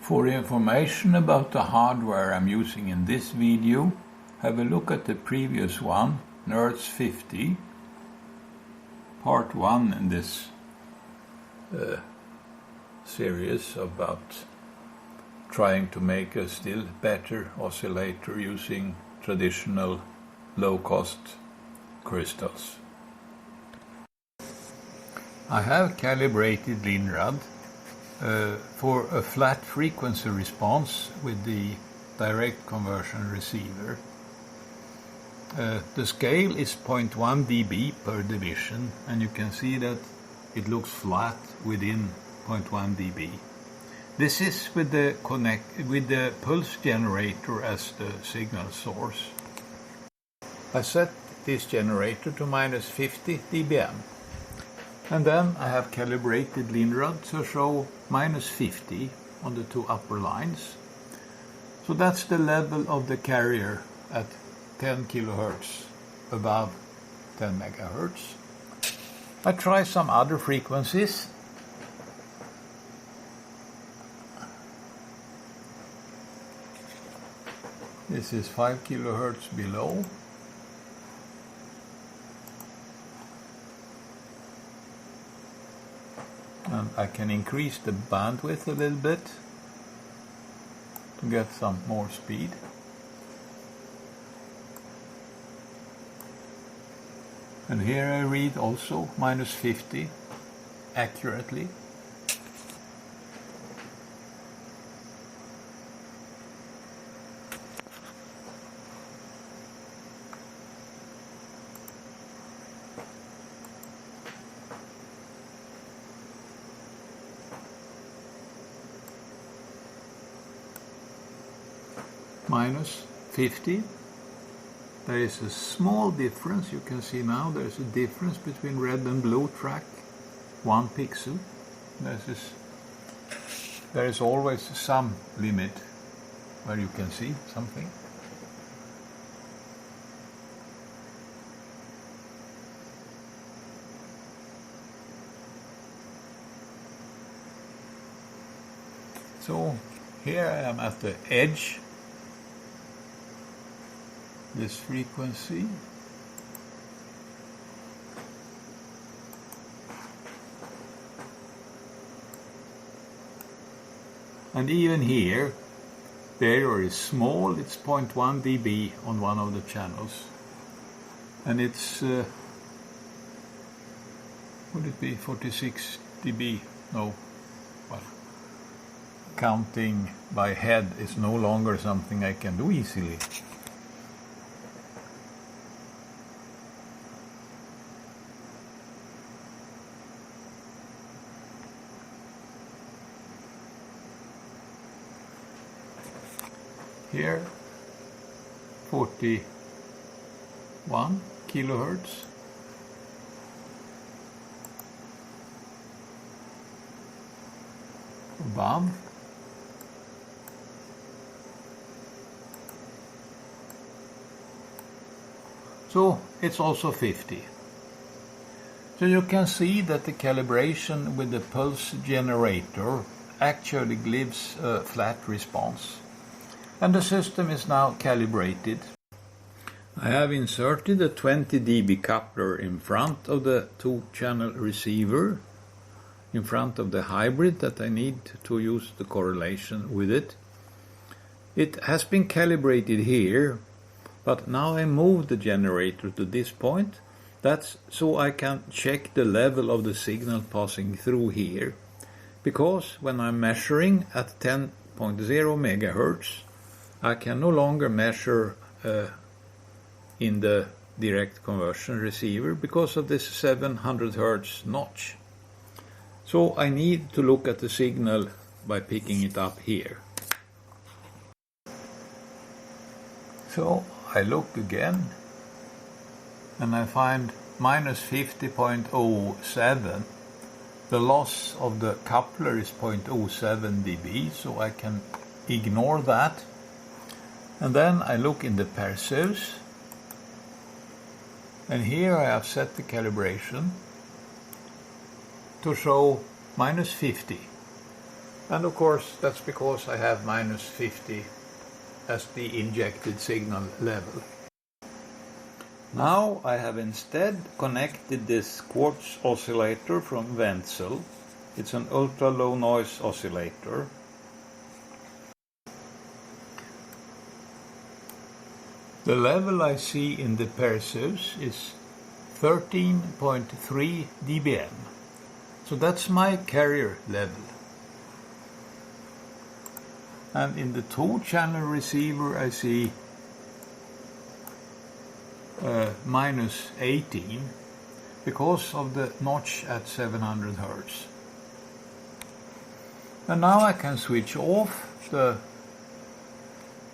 For information about the hardware I'm using in this video, have a look at the previous one, nerds52, part 1 in this series about trying to make a still better oscillator using traditional low-cost crystals. I have calibrated Linrad for a flat frequency response with the direct conversion receiver. The scale is 0.1 dB per division, and you can see that it looks flat within 0.1 dB. This is with the pulse generator as the signal source. I set this generator to -50 dBm. And then I have calibrated Linrad to show -50 on the two upper lines. So that's the level of the carrier at 10 kHz, above 10 MHz. I try some other frequencies. This is 5 kHz below. And I can increase the bandwidth a little bit to get some more speed. And here I read also -50 accurately. -50. There is a small difference. You can see now there's a difference between red and blue track, 1 pixel. There is always some limit where you can see something. So here I am at the edge, this frequency. And even here, the error is small, it's 0.1 dB on one of the channels. And it's, would it be 46 dB? No, well, counting by head is no longer something I can do easily. Here, 41 kilohertz. Above. So it's also 50. So you can see that the calibration with the pulse generator actually gives a flat response. And the system is now calibrated. I have inserted a 20 dB coupler in front of the 2-channel receiver, in front of the hybrid that I need to use the correlation with it. It has been calibrated here, but now I move the generator to this point. That's so I can check the level of the signal passing through here. Because when I'm measuring at 10.0 MHz, I can no longer measure in the direct conversion receiver because of this 700 Hz notch. So I need to look at the signal by picking it up here. So I look again and I find -50.07. The loss of the coupler is 0.07 dB, so I can ignore that. And then I look in the Perseus, and here I have set the calibration to show -50. And of course that's because I have minus 50 as the injected signal level. Now I have instead connected this quartz oscillator from Wenzel. It's an ultra low noise oscillator. The level I see in the Perseus is 13.3 dBm. So that's my carrier level. And in the 2-channel receiver I see minus 18 because of the notch at 700 Hz. And now I can switch off the...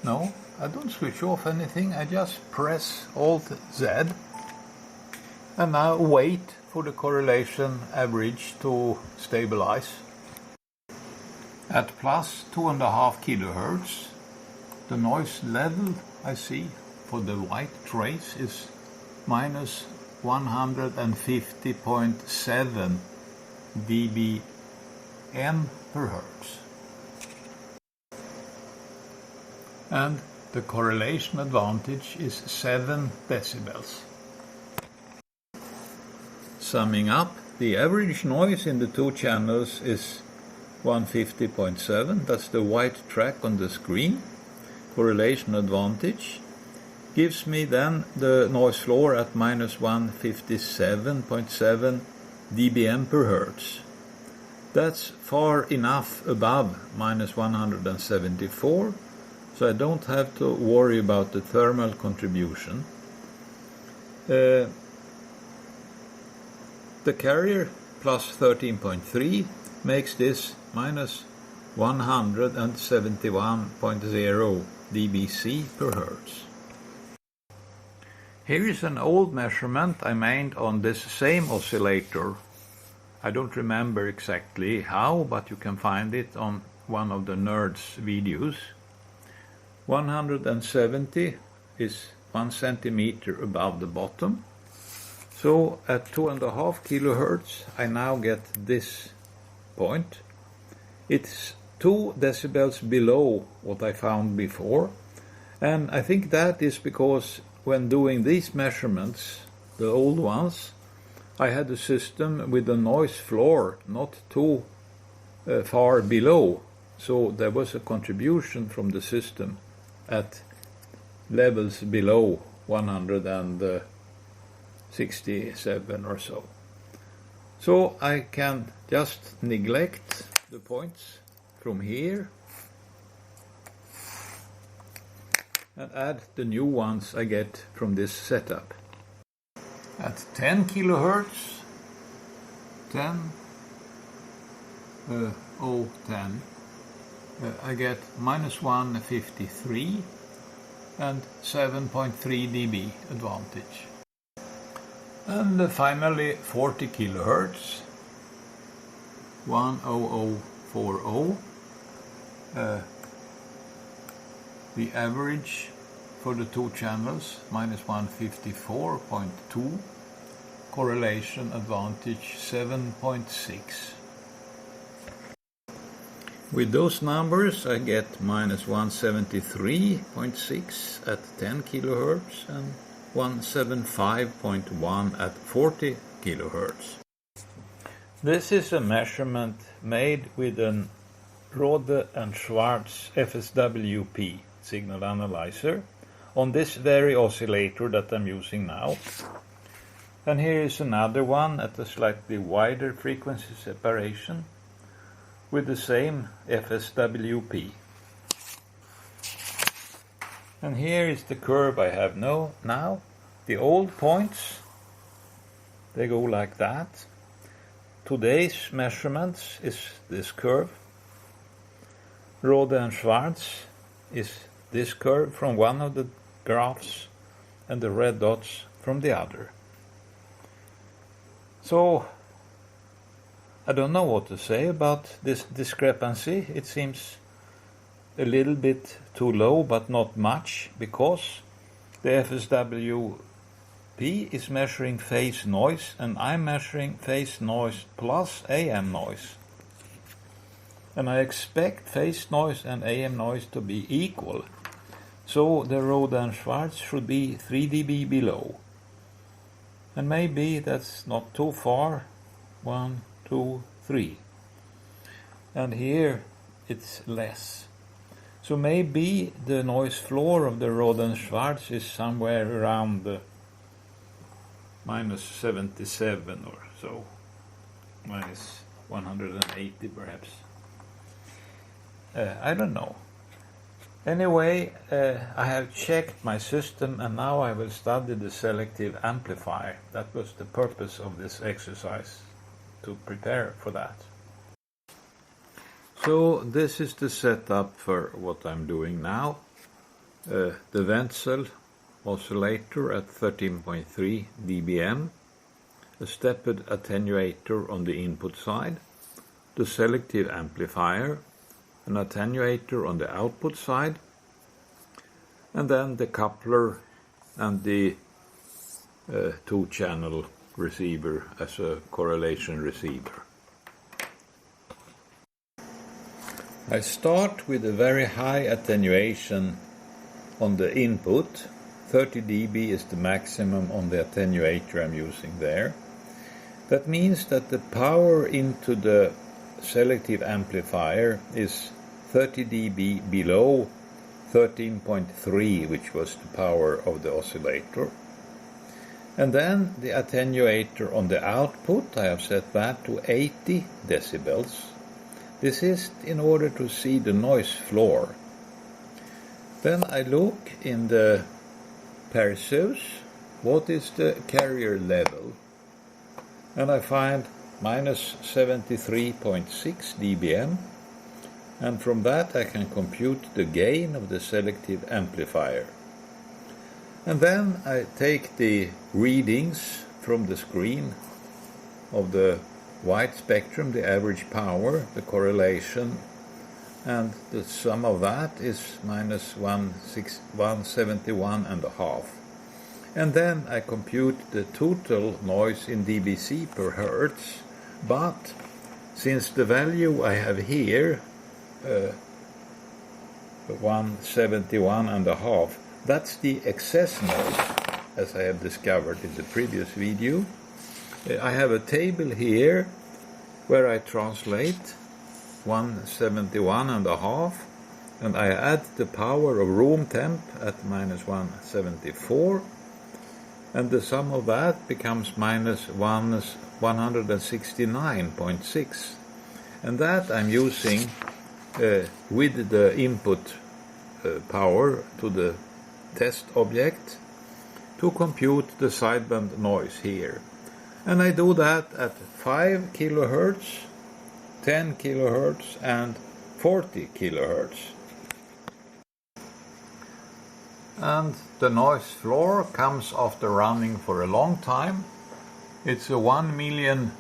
No, I don't switch off anything, I just press Alt Z and now wait for the correlation average to stabilize. At plus 2.5 kHz, the noise level I see for the white trace is minus 150.7 dBm per Hertz. And the correlation advantage is 7 decibels. Summing up, the average noise in the 2 channels is 150.7, that's the white track on the screen. Correlation advantage gives me then the noise floor at minus 157.7 dBm per Hertz. That's far enough above minus 174, so I don't have to worry about the thermal contribution. The carrier plus 13.3 makes this minus 171.0 dBc per Hertz. Here is an old measurement I made on this same oscillator. I don't remember exactly how, but you can find it on one of the nerds videos. 170 is 1 centimeter above the bottom. So at 2.5 kHz I now get this point. It's 2 decibels below what I found before, and I think that is because when doing these measurements, the old ones, I had a system with a noise floor not too far below, so there was a contribution from the system at levels below 167 or so. So I can just neglect the points from here and add the new ones I get from this setup. At 10 kHz, 10, I get minus 153 and 7.3 dB advantage. And finally 40 kHz, 10040. The average for the 2 channels, minus 154.2, correlation advantage 7.6. With those numbers I get minus 173.6 at 10 kHz and 175.1 at 40 kHz. This is a measurement made with an Rode and Schwarz FSWP signal analyzer on this very oscillator that I'm using now. And here is another one at a slightly wider frequency separation with the same FSWP. And here is the curve I have now. The old points, they go like that. Today's measurements is this curve. Rode and Schwarz is this curve from one of the graphs and the red dots from the other. So I don't know what to say about this discrepancy. It seems a little bit too low, but not much, because the FSWP is measuring phase noise and I'm measuring phase noise plus AM noise. and I expect phase noise and AM noise to be equal. So the Rodan-Schwarz should be 3 dB below. And maybe that's not too far. 1, 2, 3. And here it's less. So maybe the noise floor of the Rodan-Schwarz is somewhere around minus 77 or so. Minus 180 perhaps. I don't know. Anyway, I have checked my system and now I will study the selective amplifier. That was the purpose of this exercise, to prepare for that. So this is the setup for what I'm doing now. The Wenzel oscillator at 13.3 dBm, a stepped attenuator on the input side, the selective amplifier, an attenuator on the output side, and then the coupler and the two-channel receiver as a correlation receiver. I start with a very high attenuation on the input. 30 dB is the maximum on the attenuator I'm using there. That means that the power into the selective amplifier is 30 dB below 13.3, which was the power of the oscillator. And then the attenuator on the output, I have set that to 80 decibels. This is in order to see the noise floor. Then I look in the Perseus, what is the carrier level? And I find minus 73.6 dBm. And from that I can compute the gain of the selective amplifier. And then I take the readings from the screen of the white spectrum, the average power, the correlation, and the sum of that is minus 171.5. And then I compute the total noise in dBc per hertz, but since the value I have here, 171.5, that's the excess noise, as I have discovered in the previous video. I have a table here where I translate 171.5 and I add the power of room temp at minus 174, and the sum of that becomes minus 169.6, and that I'm using with the input power to the test object to compute the sideband noise here. And I do that at 5 kilohertz, 10 kilohertz and 40 kilohertz. And the noise floor comes after running for a long time. It's a 1 million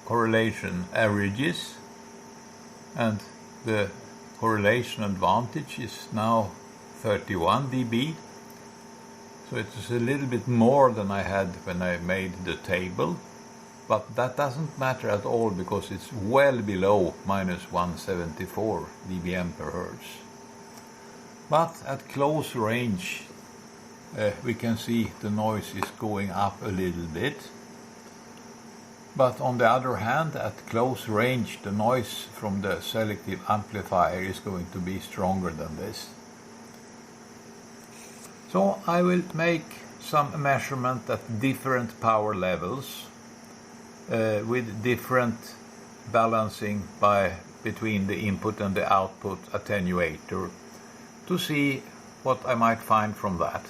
correlation averages, and the correlation advantage is now 31 dB. So it's a little bit more than I had when I made the table, but that doesn't matter at all because it's well below minus 174 dBm per hertz. But at close range we can see the noise is going up a little bit. But on the other hand, at close range the noise from the selective amplifier is going to be stronger than this. So I will make some measurement at different power levels with different balancing between the input and the output attenuator to see what I might find from that.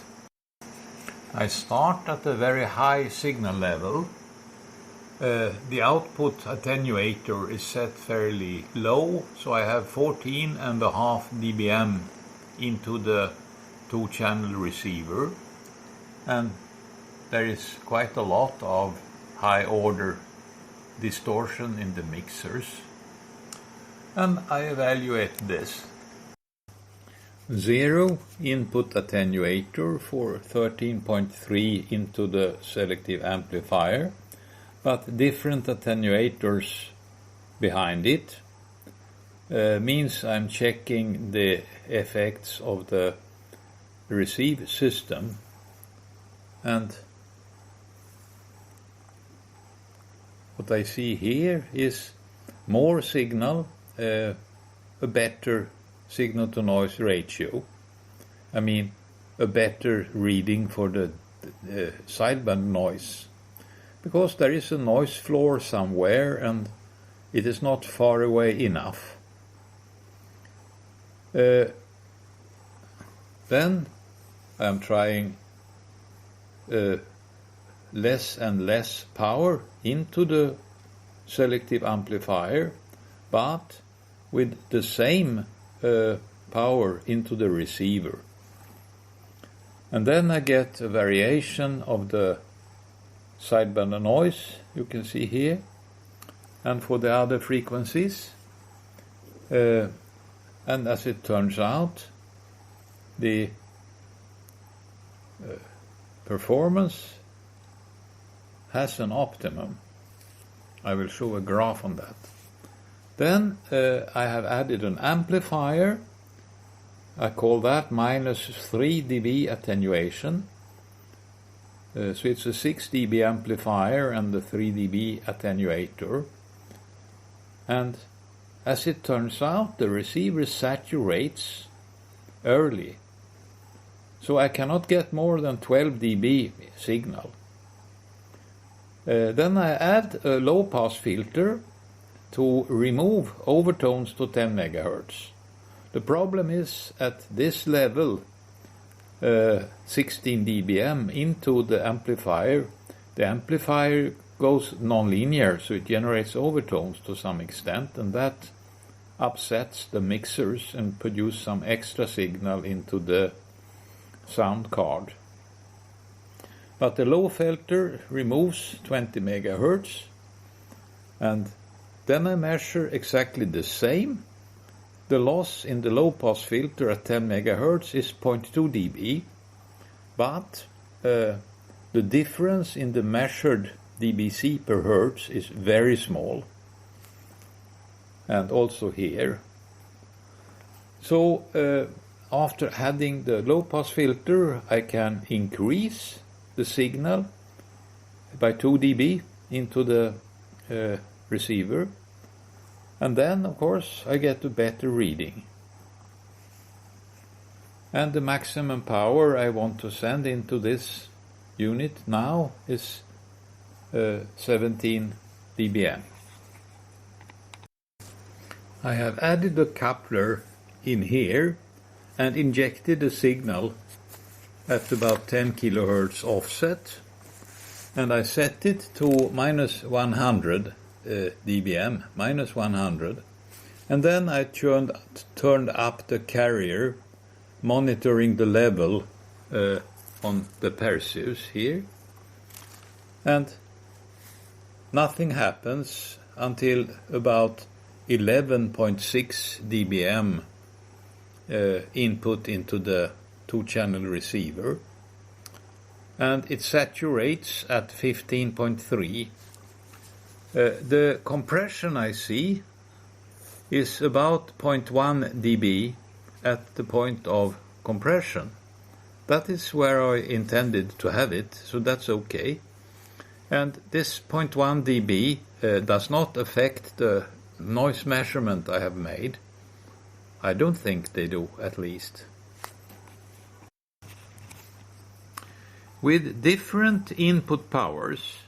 I start at a very high signal level. The output attenuator is set fairly low, so I have 14.5 dBm into the two-channel receiver, and there is quite a lot of high-order distortion in the mixers, and I evaluate this. 0 input attenuator for 13.3 into the selective amplifier, but different attenuators behind it. means I'm checking the effects of the receive system, and what I see here is more signal, a better signal to noise ratio. I mean, a better reading for the sideband noise, because there is a noise floor somewhere and it is not far away enough. Then I'm trying less and less power into the selective amplifier, but with the same power into the receiver. And then I get a variation of the sideband noise, you can see here, and for the other frequencies. And as it turns out, the performance has an optimum. I will show a graph on that. Then I have added an amplifier. I call that -3 dB attenuation. So it's a 6 dB amplifier and the 3 dB attenuator. And as it turns out, the receiver saturates early. So I cannot get more than 12 dB signal. Then I add a low-pass filter to remove overtones to 10 MHz. The problem is at this level, 16 dBm into the amplifier goes nonlinear, so it generates overtones to some extent, and that upsets the mixers and produce some extra signal into the sound card. But the low filter removes 20 MHz, and then I measure exactly the same. The loss in the low-pass filter at 10 MHz is 0.2 dB, but the difference in the measured dBc per hertz is very small, and also here. So after adding the low-pass filter, I can increase the signal by 2 dB into the receiver, and then of course I get a better reading. And the maximum power I want to send into this unit now is 17 dBm. I have added a coupler in here and injected a signal at about 10 kHz offset, and I set it to -100 dBm, -100, and then I turned up the carrier, monitoring the level on the Perseus here, and nothing happens until about 11.6 dBm input into the two-channel receiver, and it saturates at 15.3. The compression I see is about 0.1 dB at the point of compression. That is where I intended to have it, so that's okay. And this 0.1 dB does not affect the noise measurement I have made. I don't think they do, at least. With different input powers,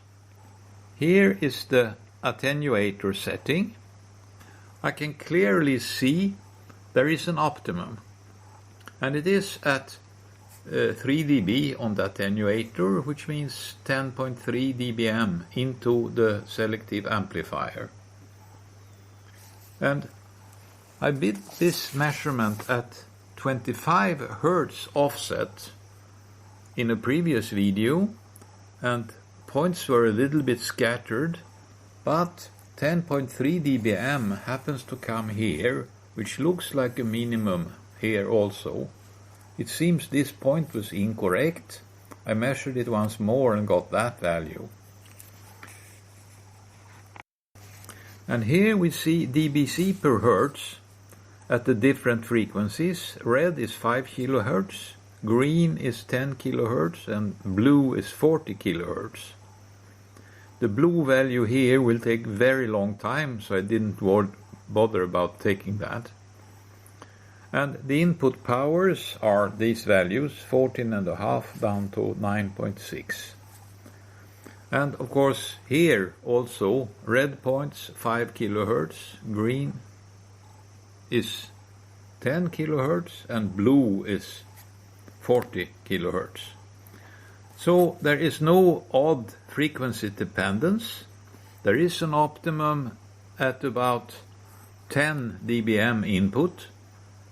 here is the attenuator setting. I can clearly see there is an optimum, and it is at 3 dB on the attenuator, which means 10.3 dBm into the selective amplifier. And I did this measurement at 25 Hz offset in a previous video, and points were a little bit scattered, but 10.3 dBm happens to come here, which looks like a minimum here also. It seems this point was incorrect. I measured it once more and got that value. And here we see dBc per hertz at the different frequencies. Red is 5 kilohertz, green is 10 kilohertz, and blue is 40 kilohertz. The blue value here will take very long time, so I didn't bother about taking that. And the input powers are these values, 14.5 down to 9.6. And of course here also red points 5 kilohertz, green is 10 kilohertz, and blue is 40 kilohertz. So there is no odd frequency dependence. There is an optimum at about 10 dBm input,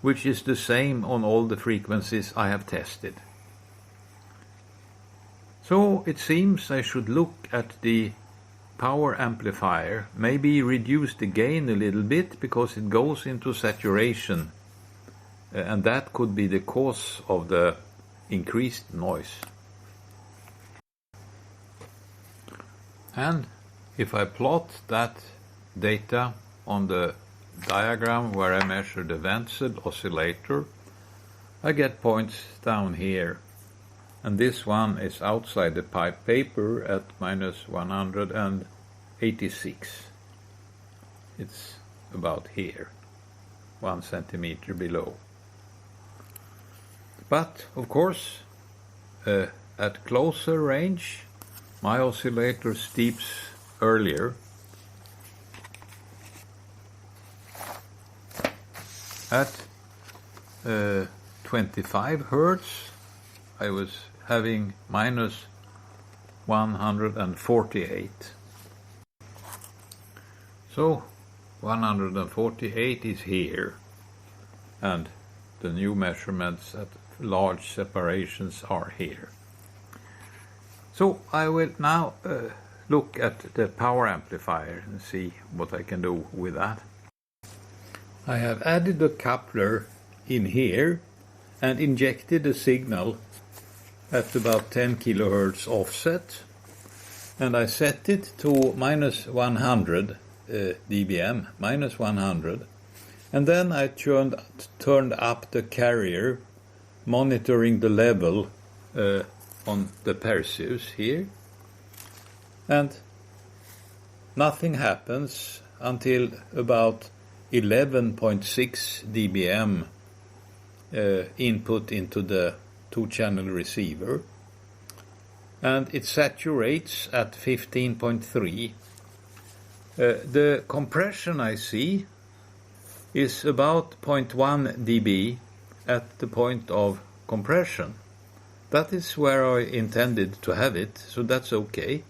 which is the same on all the frequencies I have tested. So it seems I should look at the power amplifier, maybe reduce the gain a little bit because it goes into saturation, and that could be the cause of the increased noise. And if I plot that data on the diagram where I measure the Wentzel oscillator, I get points down here. And this one is outside the pipe paper at minus 186. It's about here, 1 centimeter below. But, of course, at closer range, my oscillator steeps earlier. At 25 Hertz, I was having minus 148. So 148 is here, and the new measurements at large separations are here. So I will now look at the power amplifier and see what I can do with that. I have added a coupler in here and injected a signal at about 10 kilohertz offset, and I set it to minus 100 dBm, minus 100, and then I turned up the carrier, monitoring the level on the Perseus here, and nothing happens until about 11.6 dBm input into the two-channel receiver, and it saturates at 15.3. The compression I see is about 0.1 dB at the point of compression. That is where I intended to have it, so that's okay.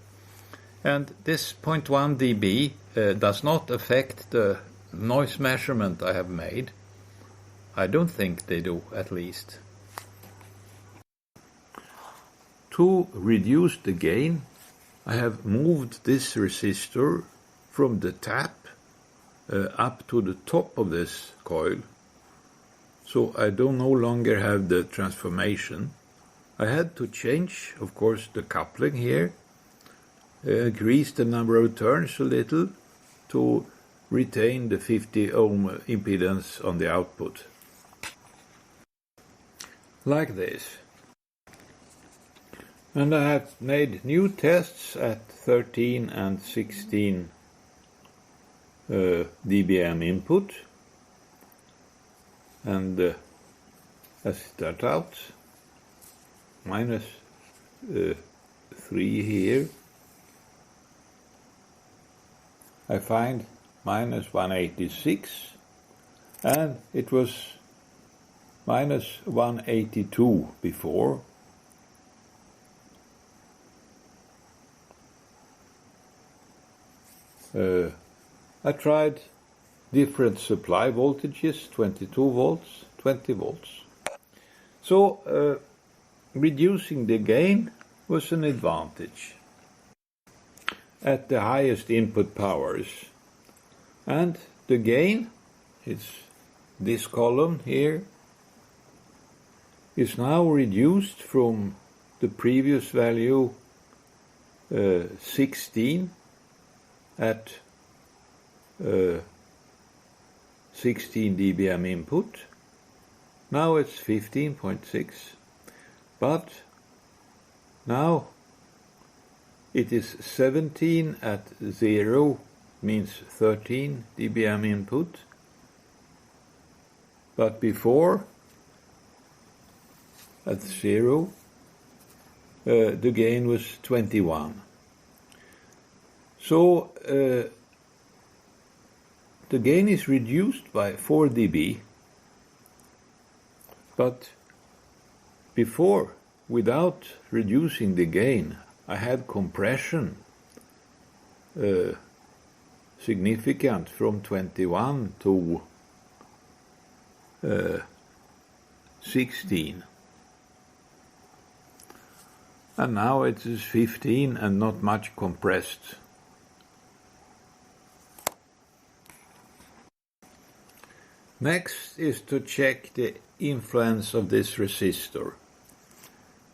And this 0.1 dB does not affect the noise measurement I have made. I don't think they do, at least. To reduce the gain, I have moved this resistor from the tap up to the top of this coil, so I don't no longer have the transformation. I had to change, of course, the coupling here, increase the number of turns a little to retain the 50 ohm impedance on the output. Like this. And I have made new tests at 13 and 16 dBm input, and as it starts out, minus 3 here, I find minus 186, and it was minus 182 before. I tried different supply voltages, 22 volts, 20 volts. So reducing the gain was an advantage at the highest input powers. And the gain, it's this column here, is now reduced from the previous value 16 at 16 dBm input. Now it's 15.6, but now it is 17 at 0, means 13 dBm input, but before at 0 the gain was 21. So the gain is reduced by 4 dB, but before, without reducing the gain, I had compression significant from 21 to 16. And now it is 15 and not much compressed. Next is to check the influence of this resistor.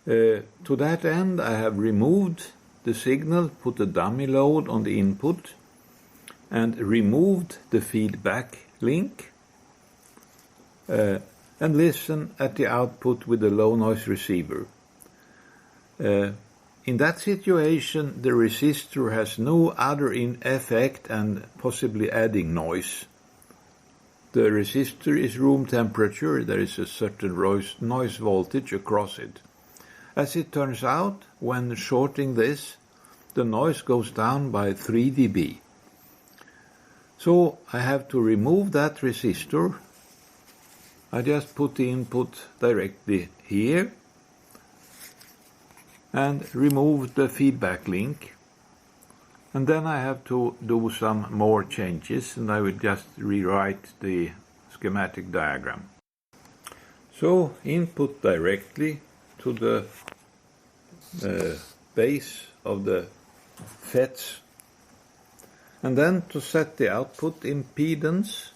To that end, I have removed the signal, put a dummy load on the input, and removed the feedback link, and listen at the output with the low noise receiver. In that situation, the resistor has no other effect and possibly adding noise. The resistor is room temperature. There is a certain noise voltage across it. As it turns out, when shorting this, the noise goes down by 3 dB. So I have to remove that resistor. I just put the input directly here and remove the feedback link. And then I have to do some more changes, and I will just rewrite the schematic diagram. So input directly to the base of the FETs. And then to set the output impedance,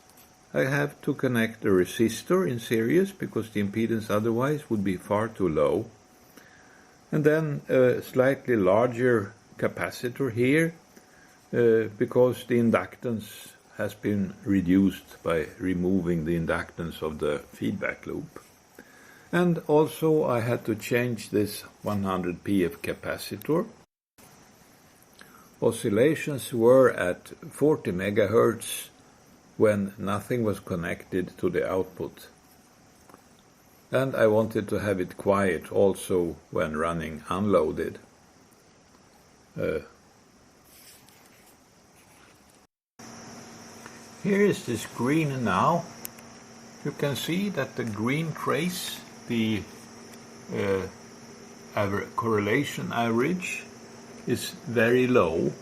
I have to connect a resistor in series, because the impedance otherwise would be far too low. And then a slightly larger capacitor here, because the inductance has been reduced by removing the inductance of the feedback loop. And also I had to change this 100 pf capacitor. Oscillations were at 40 megahertz when nothing was connected to the output. And I wanted to have it quiet also when running unloaded. Here is the screen now. You can see that the green trace, the correlation average, is very low.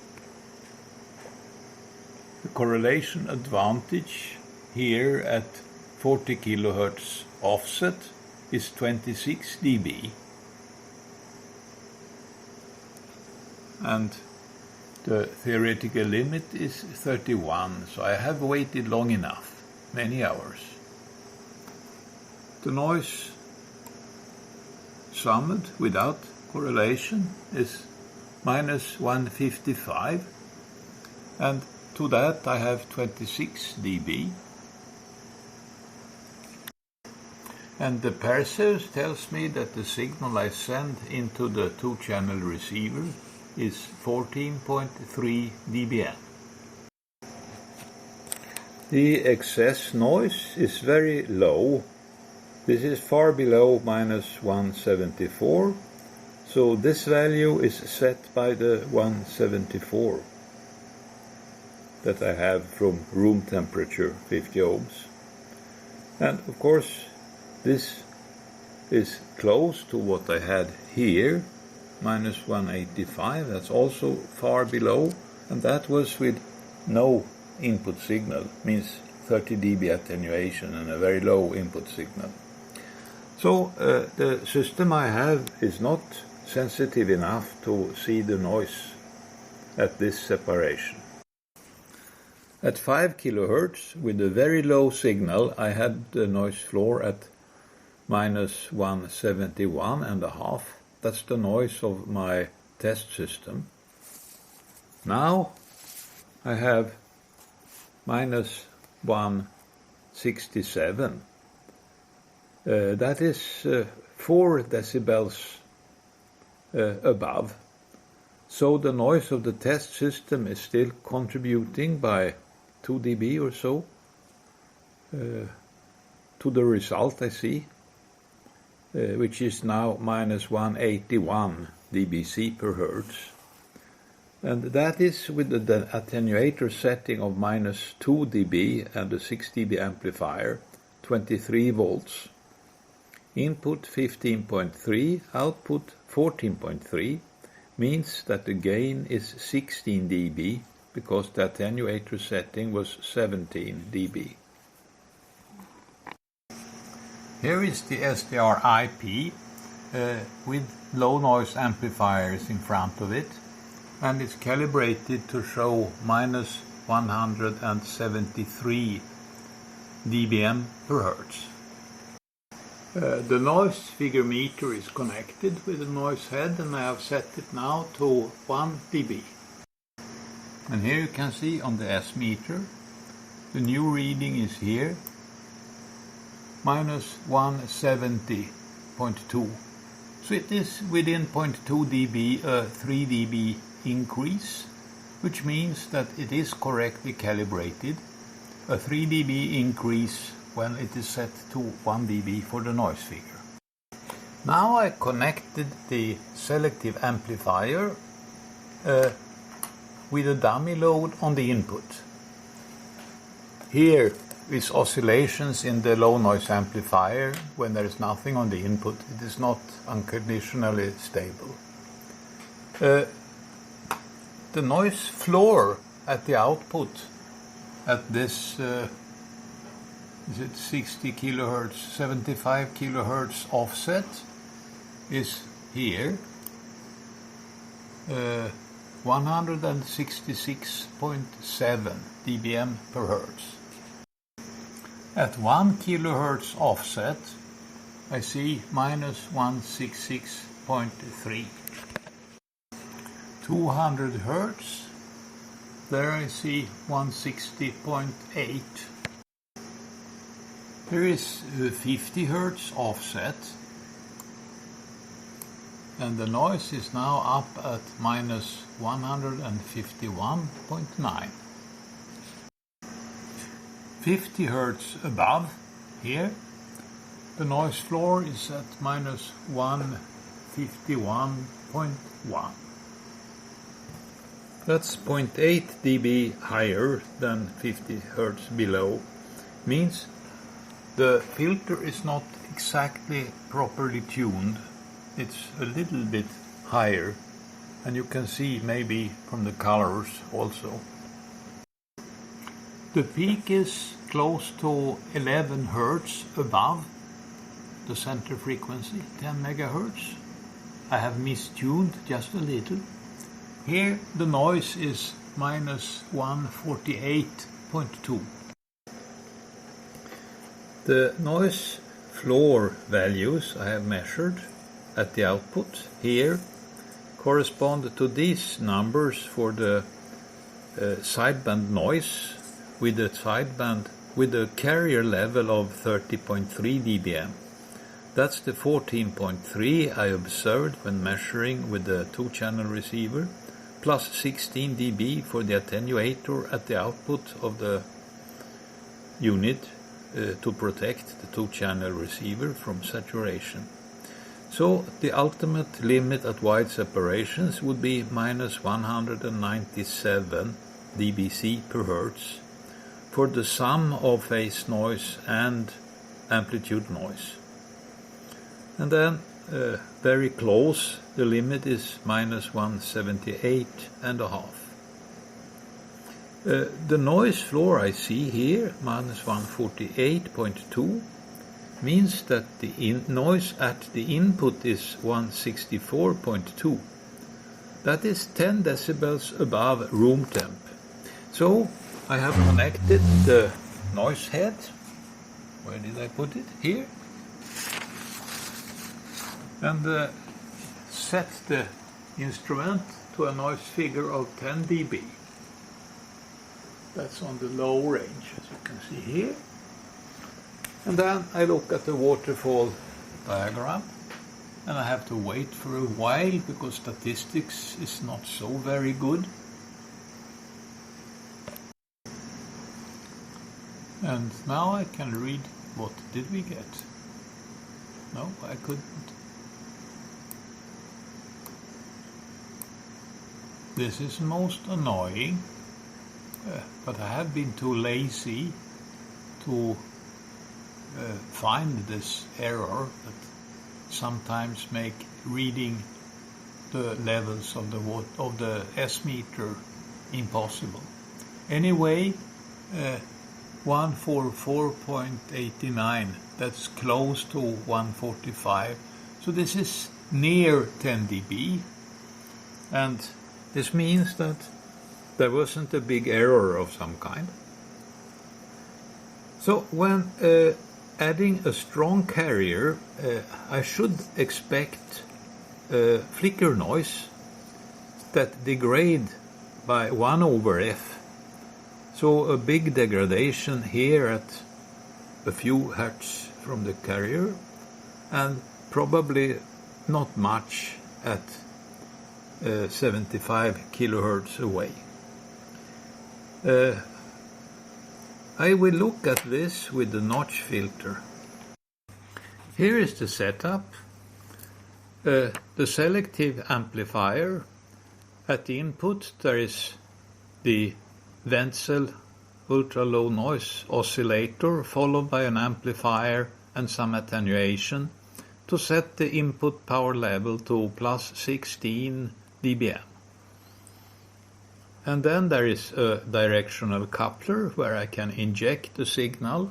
The correlation advantage here at 40 kilohertz offset is 26 dB. And the theoretical limit is 31, so I have waited long enough, many hours. The noise summed without correlation is minus 155, and to that I have 26 dB. And the Perseus tells me that the signal I send into the two-channel receiver is 14.3 dBm. The excess noise is very low. This is far below minus 174, so this value is set by the 174 that I have from room temperature, 50 ohms. And of course this is close to what I had here, minus 185, that's also far below, and that was with no input signal, means 30 dB attenuation and a very low input signal. So the system I have is not sensitive enough to see the noise at this separation. At 5 kilohertz, with a very low signal, I had the noise floor at minus 171.5. That's the noise of my test system. Now I have minus 1 67. That is 4 decibels above. So the noise of the test system is still contributing by 2 dB or so to the result I see, which is now minus 181 dBc per hertz. And that is with the attenuator setting of minus 2 dB and a 6 dB amplifier, 23 volts. Input 15.3, output 14.3, means that the gain is 16 dB because the attenuator setting was 17 dB. Here is the SDR IP with low noise amplifiers in front of it, and it's calibrated to show minus 173 dBm per hertz. The noise figure meter is connected with the noise head, and I have set it now to 1 dB. And here you can see on the S meter, the new reading is here, minus 170.2. So it is within 0.2 dB, a 3 dB increase, which means that it is correctly calibrated, a 3 dB increase when it is set to 1 dB for the noise figure. Now I connected the selective amplifier with a dummy load on the input. Here is oscillations in the low noise amplifier when there is nothing on the input. It is not unconditionally stable. The noise floor at the output at this is it 60 kilohertz, 75 kilohertz offset is here, 166.7 dBm per hertz. At 1 kilohertz offset, I see minus 166.3. 200 hertz, there I see 160.8. There is 50 hertz offset, and the noise is now up at minus 151.9. 50 hertz above here, the noise floor is at minus 151.1. That's 0.8 dB higher than 50 hertz below. Means the filter is not exactly properly tuned. It's a little bit higher, and you can see maybe from the colors also. The peak is close to 11 hertz above the center frequency, 10 megahertz. I have mistuned just a little. Here the noise is minus 148.2. The noise floor values I have measured at the output here correspond to these numbers for the sideband noise with the sideband with a carrier level of 30.3 dBm. That's the 14.3 I observed when measuring with the 2-channel receiver, plus 16 dB for the attenuator at the output of the unit to protect the 2-channel receiver from saturation. So the ultimate limit at wide separations would be minus 197 dBc per hertz for the sum of phase noise and amplitude noise. And then very close, the limit is minus 178.5. The noise floor I see here, minus 148.2, means that the noise at the input is 164.2. That is 10 decibels above room temp. So I have connected the noise head. Where did I put it? Here. And set the instrument to a noise figure of 10 dB. That's on the low range, as you can see here. And then I look at the waterfall diagram, and I have to wait for a while because statistics is not so very good. And now I can read what did we get. No, I couldn't. This is most annoying, but I have been too lazy to find this error that sometimes make reading the levels of the S meter impossible. Anyway, 144.89, that's close to 145, so this is near 10 dB, and this means that there wasn't a big error of some kind. So when adding a strong carrier, I should expect flicker noise that degrade by 1 over F. So a big degradation here at a few hertz from the carrier, and probably not much at 75 kilohertz away. I will look at this with the notch filter. Here is the setup. The selective amplifier. At the input there is the Wenzel ultra low noise oscillator, followed by an amplifier and some attenuation to set the input power level to plus 16 dBm. And then there is a directional coupler where I can inject the signal,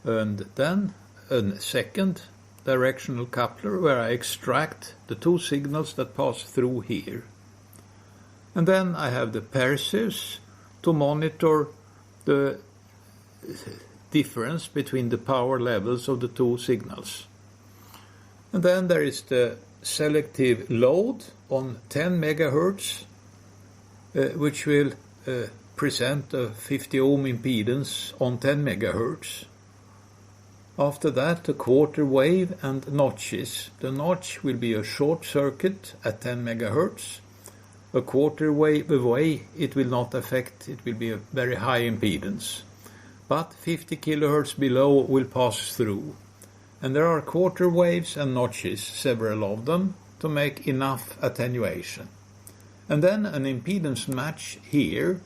and then a second directional coupler where I extract the two signals that pass through here. And then I have the Perseus to monitor the difference between the power levels of the two signals. And then there is the selective load on 10 megahertz, which will present a 50 ohm impedance on 10 megahertz. After that, the quarter wave and notches. The notch will be a short circuit at 10 megahertz. A quarter wave away, it will not affect, it will be a very high impedance. But 50 kilohertz below will pass through. And there are quarter waves and notches, several of them, to make enough attenuation. And then an impedance match here,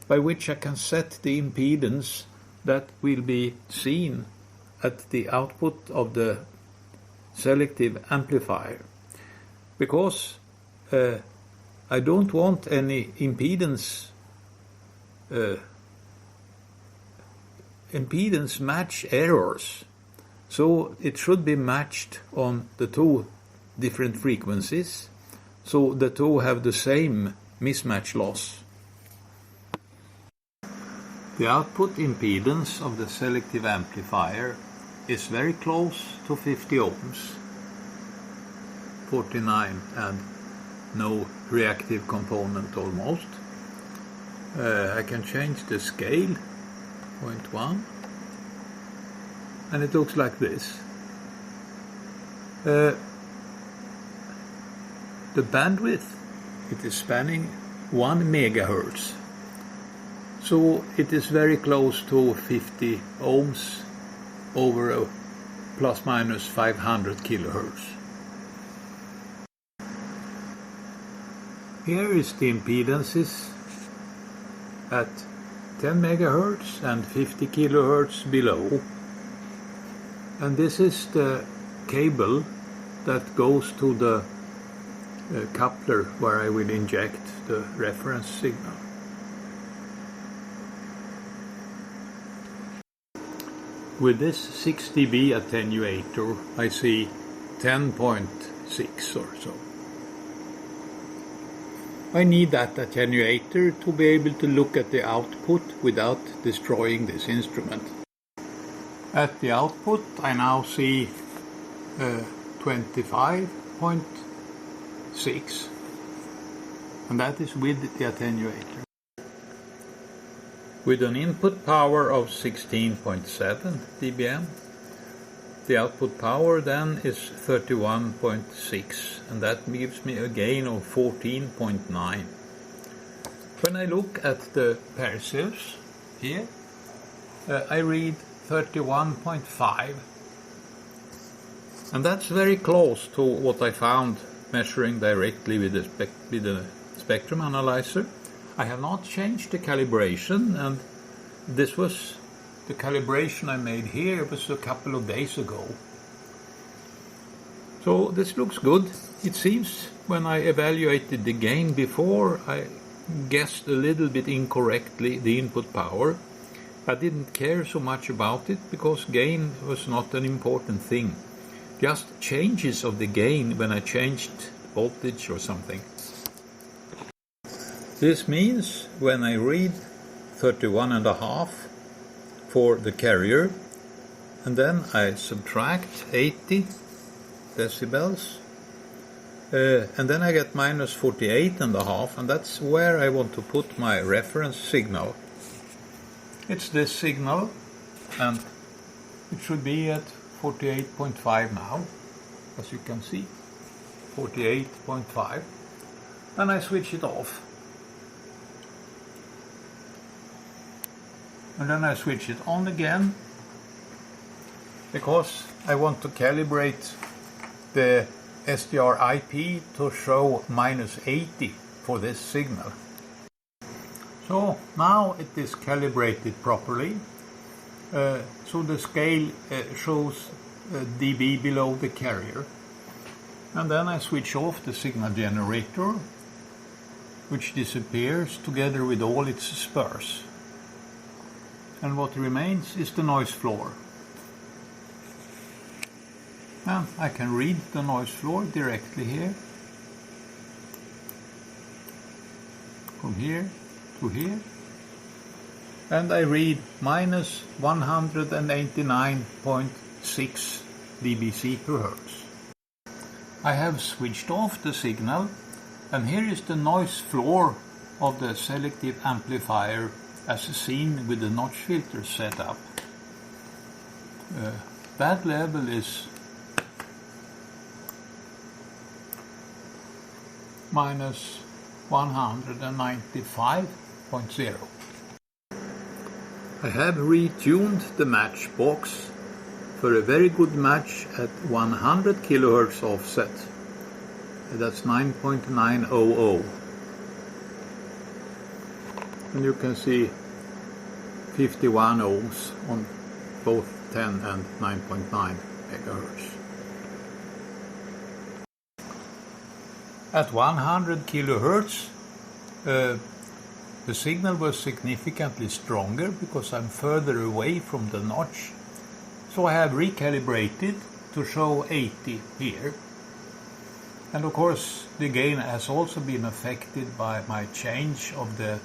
by which I can set the impedance that will be seen at the output of the selective amplifier. Because I don't want any impedance match errors. So it should be matched on the two different frequencies, so the two have the same mismatch loss. The output impedance of the selective amplifier is very close to 50 ohms, 49, and no reactive component almost. I can change the scale, 0.1, and it looks like this. The bandwidth, it is spanning 1 megahertz. So it is very close to 50 ohms over a plus minus 500 kilohertz. Here is the impedances at 10 megahertz and 50 kilohertz below. And this is the cable that goes to the coupler where I will inject the reference signal. With this 6 dB attenuator, I see 10.6 or so. I need that attenuator to be able to look at the output without destroying this instrument. At the output, I now see 25.6, and that is with the attenuator. with an input power of 16.7 dBm. The output power then is 31.6, and that gives me a gain of 14.9. When I look at the perceivs here, I read 31.5, and that's very close to what I found measuring directly with the spectrum analyzer. I have not changed the calibration, and this was the calibration I made here was a couple of days ago. So this looks good. It seems when I evaluated the gain before, I guessed a little bit incorrectly the input power. I didn't care so much about it because gain was not an important thing. Just changes of the gain when I changed voltage or something. This means when I read 31.5 for the carrier, and then I subtract 80 decibels, and then I get minus 48.5, and that's where I want to put my reference signal. It's this signal, and it should be at 48.5 now, as you can see, 48.5, and I switch it off. And then I switch it on again, because I want to calibrate the SDR IP to show minus 80 for this signal. So now it is calibrated properly, so the scale shows dB below the carrier. And then I switch off the signal generator, which disappears together with all its spurs. And what remains is the noise floor. And I can read the noise floor directly here, from here to here, and I read minus 189.6 dBc per hertz. I have switched off the signal, and here is the noise floor of the selective amplifier as seen with the notch filter set up. That level is minus 195.0. I have retuned the matchbox for a very good match at 100 kHz offset. That's 9.900. And you can see 51 ohms on both 10 and 9.9 megahertz. At 100 kilohertz, the signal was significantly stronger because I'm further away from the notch. So I have recalibrated to show 80 here. And of course the gain has also been affected by my change of the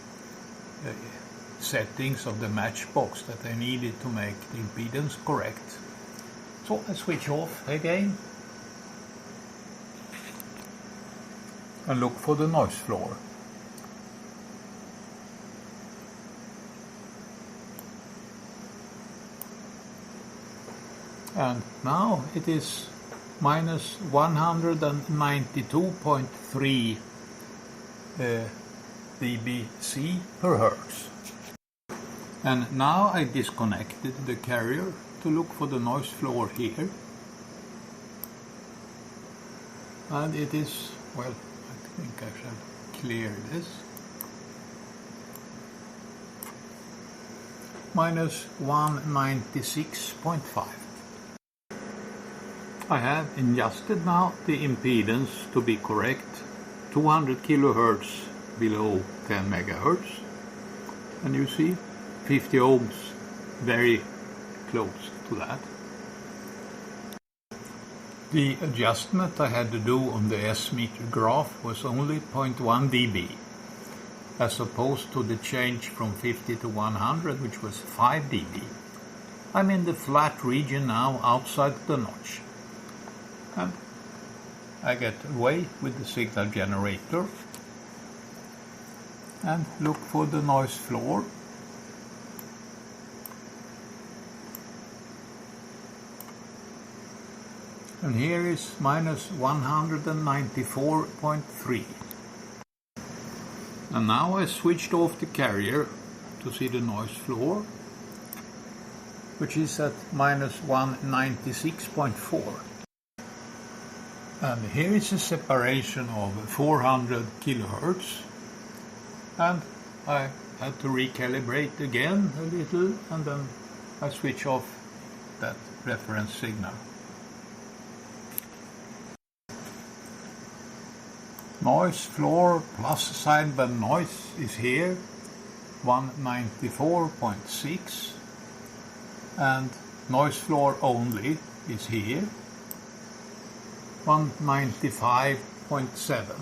settings of the matchbox that I needed to make the impedance correct. So I switch off again and look for the noise floor. And now it is minus 192.3 dBc per hertz. And now I disconnected the carrier to look for the noise floor here. And it is, well, I think I shall clear this. Minus 196.5. I have adjusted now the impedance to be correct, 200 kilohertz below 10 megahertz. And you see 50 ohms, very close to that. The adjustment I had to do on the S-meter graph was only 0.1 dB, as opposed to the change from 50 to 100, which was 5 dB. I'm in the flat region now outside the notch. And I get away with the signal generator and look for the noise floor. and here is minus 194.3. And now I switched off the carrier to see the noise floor, which is at minus 196.4. And here is a separation of 400 kilohertz, and I had to recalibrate again a little, and then I switch off that reference signal. Noise floor plus sideband noise is here, 194.6, and noise floor only is here, 195.7.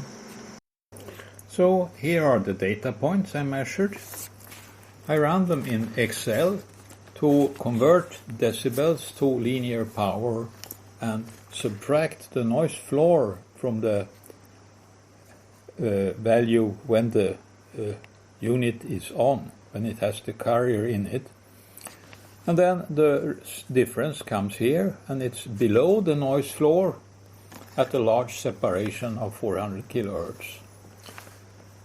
So here are the data points I measured. I ran them in Excel to convert decibels to linear power and subtract the noise floor from the value when the unit is on, when it has the carrier in it. And then the difference comes here, and it's below the noise floor at a large separation of 400 kilohertz.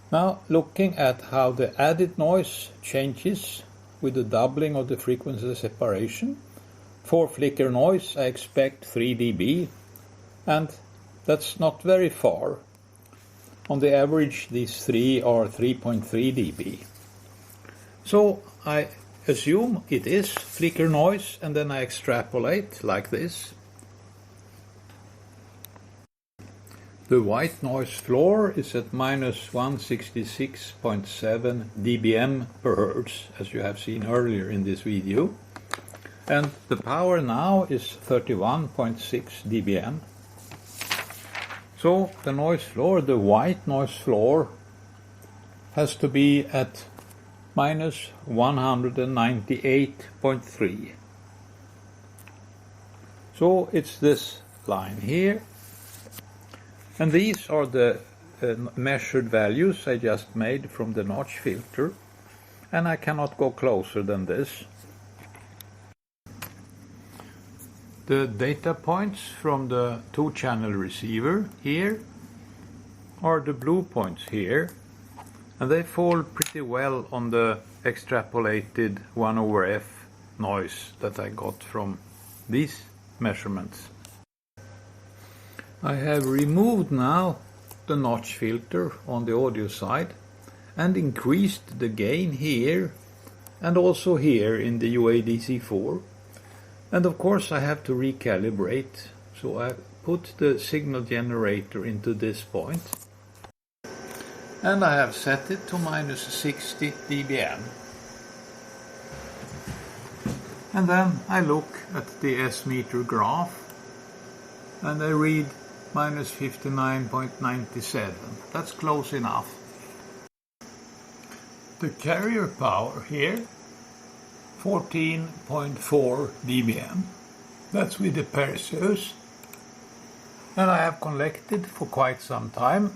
Now, looking at how the added noise changes with the doubling of the frequency separation. For flicker noise, I expect 3 dB, and that's not very far. On the average, these three are 3.3 dB. So I assume it is flicker noise, and then I extrapolate like this. The white noise floor is at minus 166.7 dBm per hertz, as you have seen earlier in this video. And the power now is 31.6 dBm. So the noise floor, the white noise floor, has to be at minus 198.3. So it's this line here. And these are the measured values I just made from the notch filter, and I cannot go closer than this. The data points from the 2-channel receiver here are the blue points here, and they fall pretty well on the extrapolated 1/f noise that I got from these measurements. I have removed now the notch filter on the audio side and increased the gain here and also here in the UADC4. And of course I have to recalibrate, so I put the signal generator into this point. And I have set it to minus 60 dBm. And then I look at the S-meter graph and I read minus 59.97. That's close enough. The carrier power here, 14.4 dBm. That's with the perissos. And I have collected for quite some time.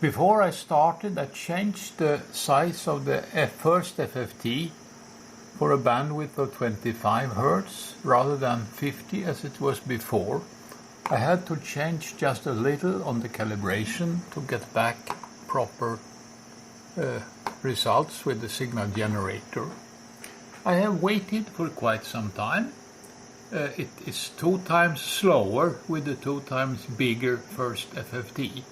Before I started, I changed the size of the first FFT for a bandwidth of 25 Hz rather than 50 as it was before. I had to change just a little on the calibration to get back proper results with the signal generator. I have waited for quite some time. It is 2 times slower with the 2 times bigger first FFT.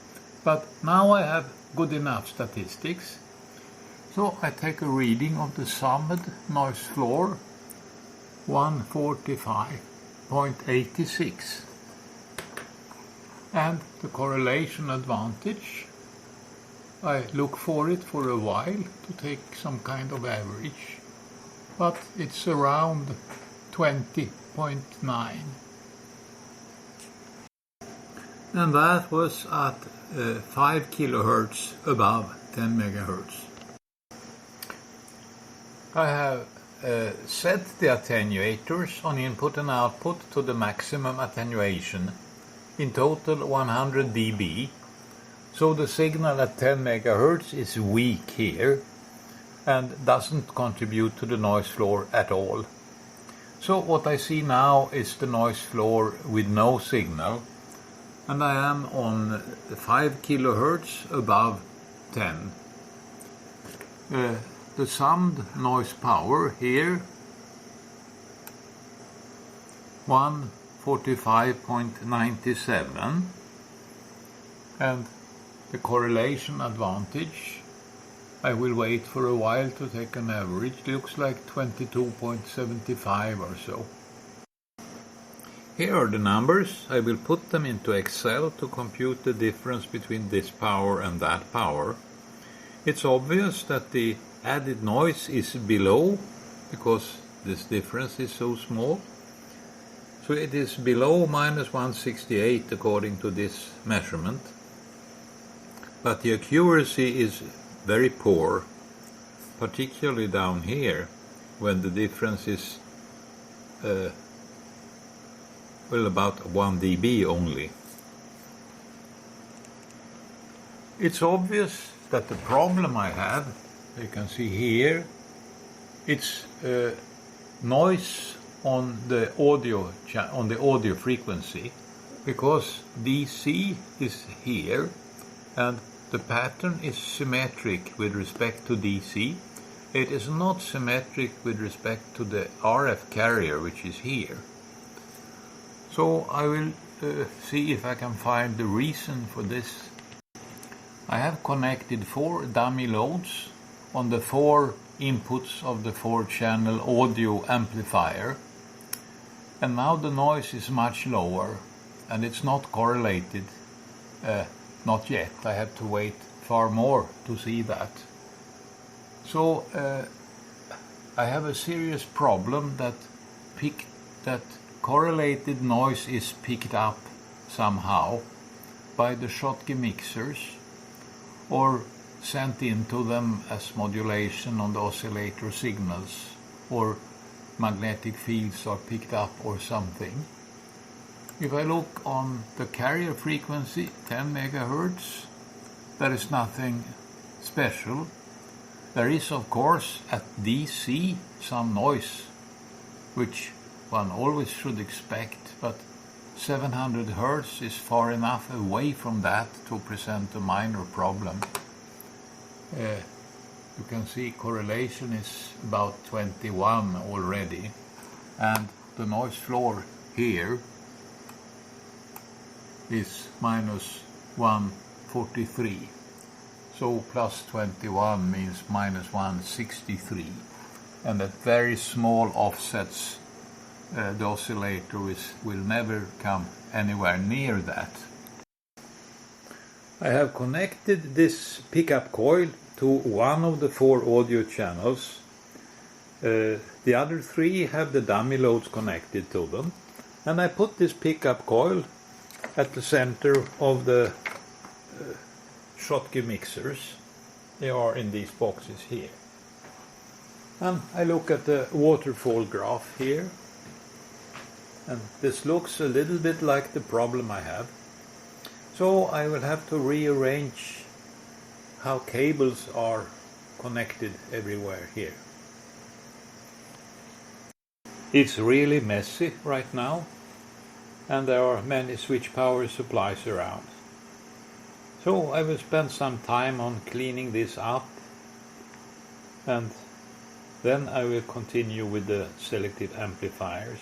But now I have good enough statistics. So I take a reading of the summed noise floor, 145.86. And the correlation advantage, I look for it for a while to take some kind of average, but it's around 20.9. And that was at 5 kilohertz above 10 megahertz. I have set the attenuators on input and output to the maximum attenuation, in total 100 dB, so the signal at 10 megahertz is weak here and doesn't contribute to the noise floor at all. So what I see now is the noise floor with no signal, and I am on 5 kilohertz above 10. The summed noise power here 145.97, and the correlation advantage, I will wait for a while to take an average, looks like 22.75 or so. Here are the numbers. I will put them into Excel to compute the difference between this power and that power. It's obvious that the added noise is below, because this difference is so small. So it is below minus 168 according to this measurement. But the accuracy is very poor, particularly down here, when the difference is about 1 dB only. It's obvious that the problem I have, you can see here, it's noise on the audio frequency, because DC is here and the pattern is symmetric with respect to DC. It is not symmetric with respect to the RF carrier, which is here. So I will see if I can find the reason for this. I have connected 4 dummy loads on the 4 inputs of the 4-channel audio amplifier, and now the noise is much lower and it's not correlated, not yet. I have to wait far more to see that. So I have a serious problem that correlated noise is picked up somehow by the Schottky mixers, or sent into them as modulation on the oscillator signals, or magnetic fields are picked up or something. If I look on the carrier frequency, 10 megahertz, there is nothing special. There is, of course, at DC some noise, which one always should expect, but 700 hertz is far enough away from that to present a minor problem. You can see correlation is about 21 already, and the noise floor here is minus 143. So plus 21 means minus 163, and at very small offsets the oscillator will never come anywhere near that. I have connected this pickup coil to one of the 4 audio channels. The other 3 have the dummy loads connected to them, and I put this pickup coil at the center of the Schottky mixers. They are in these boxes here. And I look at the waterfall graph here, and this looks a little bit like the problem I have. So I will have to rearrange how cables are connected everywhere here. It's really messy right now, and there are many switch power supplies around. So I will spend some time on cleaning this up, and then I will continue with the selective amplifiers.